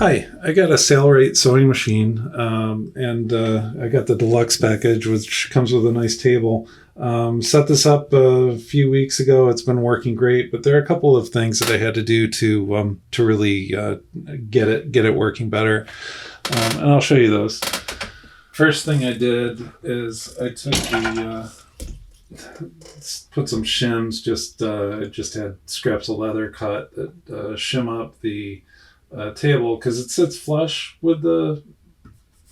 Hi, I got a Sailrite sewing machine, and I got the Deluxe package, which comes with a nice table. Set this up a few weeks ago. It's been working great, but there are a couple of things that I had to do to really get it working better, and I'll show you those. First thing I did is I took put some shims. Just had scraps of leather cut that shim up the table because it sits flush with the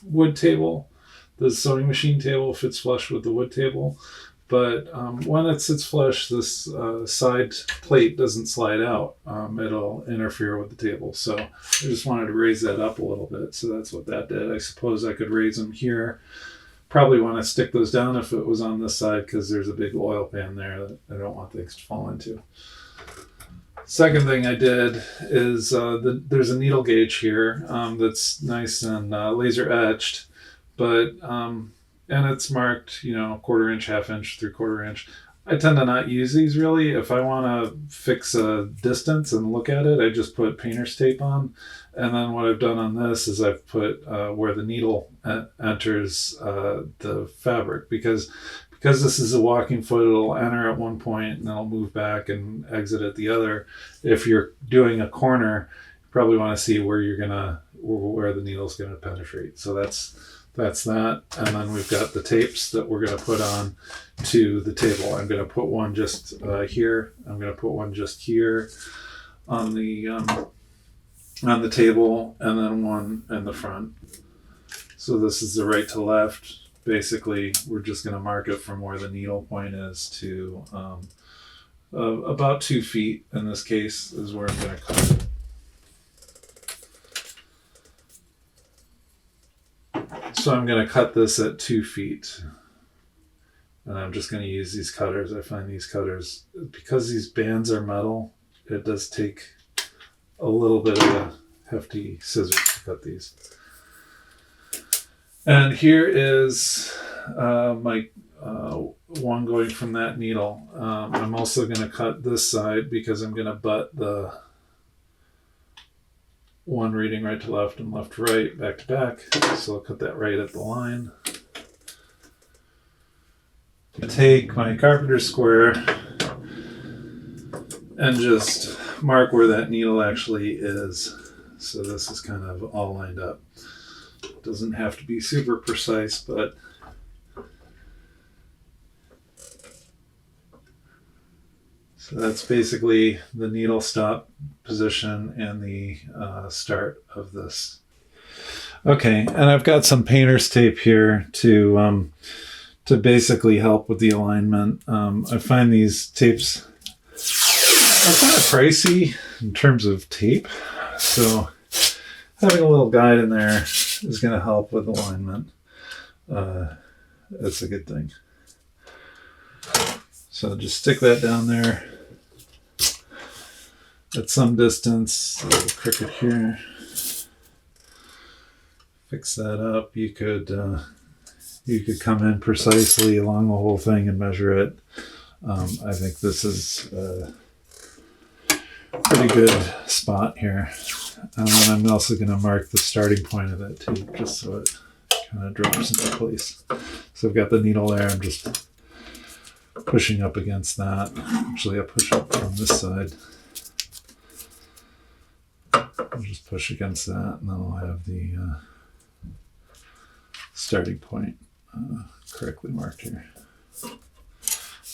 wood table. The sewing machine table fits flush with the wood table, but when it sits flush, this side plate doesn't slide out. It'll interfere with the table. So I just wanted to raise that up a little bit. So that's what that did. I suppose I could raise them here. Probably want to stick those down if it was on this side because there's a big oil pan there that I don't want things to fall into. Second thing I did is there's a needle gauge here that's nice and laser etched, but and it's marked, quarter inch, half inch, 3/4 inch. I tend to not use these really. If I want to fix a distance and look at it, I just put painter's tape on. And then what I've done on this is I've put where the needle enters the fabric because this is a walking foot, it'll enter at one point and it'll move back and exit at the other. If you're doing a corner, you probably want to see where where the needle's gonna penetrate. So that's that. And then we've got the tapes that we're gonna put on to the table. I'm gonna put one just here. I'm gonna put one just here on the table, and then one in the front. So this is the right to left. Basically, we're just going to mark it from where the needle point is to about 2 feet. In this case, is where I'm going to cut it. So I'm going to cut this at 2 feet. And I'm just going to use these cutters. I find these cutters, because these bands are metal, it does take a little bit of a hefty scissors to cut these. And here is my one going from that needle. I'm also going to cut this side because I'm going to butt the one reading right to left and left to right, back to back. So I'll cut that right at the line. I take my carpenter square and just mark where that needle actually is. So this is kind of all lined up. Doesn't have to be super precise, but so that's basically the needle stop position and the start of this. Okay, and I've got some painter's tape here to basically help with the alignment. I find these tapes are kind of pricey in terms of tape, so having a little guide in there is going to help with alignment. That's a good thing. So just stick that down there at some distance. A little crooked here. Fix that up. You could come in precisely along the whole thing and measure it. I think this is a pretty good spot here. And then I'm also going to mark the starting point of that tape just so it kind of drops into place. So I've got the needle there. I'm just pushing up against that. Actually, I'll push up from this side. I'll just push against that, and then I'll have the starting point correctly marked here.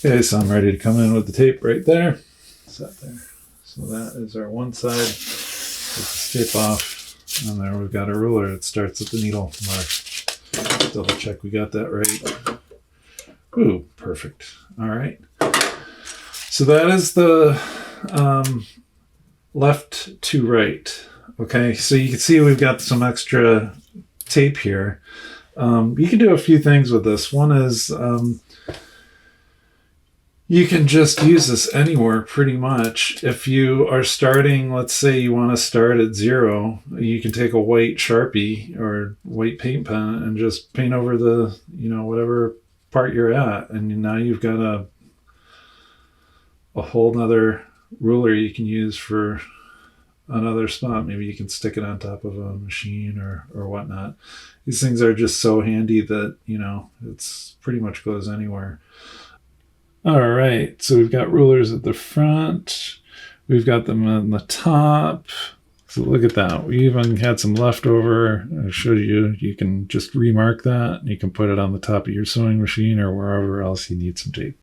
Okay, so I'm ready to come in with the tape right there. Set there. So that is our one side. Take the tape off, and there we've got a ruler that starts at the needle mark. Double check we got that right. Ooh, perfect. All right. So that is the left to right. Okay, so you can see we've got some extra tape here. You can do a few things with this. One is you can just use this anywhere pretty much. If you are starting, let's say you want to start at 0, you can take a white Sharpie or white paint pen and just paint over the, whatever part you're at. And now you've got a whole nother ruler you can use for another spot. Maybe you can stick it on top of a machine or whatnot. These things are just so handy that, it's pretty much goes anywhere. All right, so we've got rulers at the front. We've got them on the top. So look at that. We even had some leftover. I showed you. You can just remark that. And you can put it on the top of your sewing machine or wherever else you need some tape.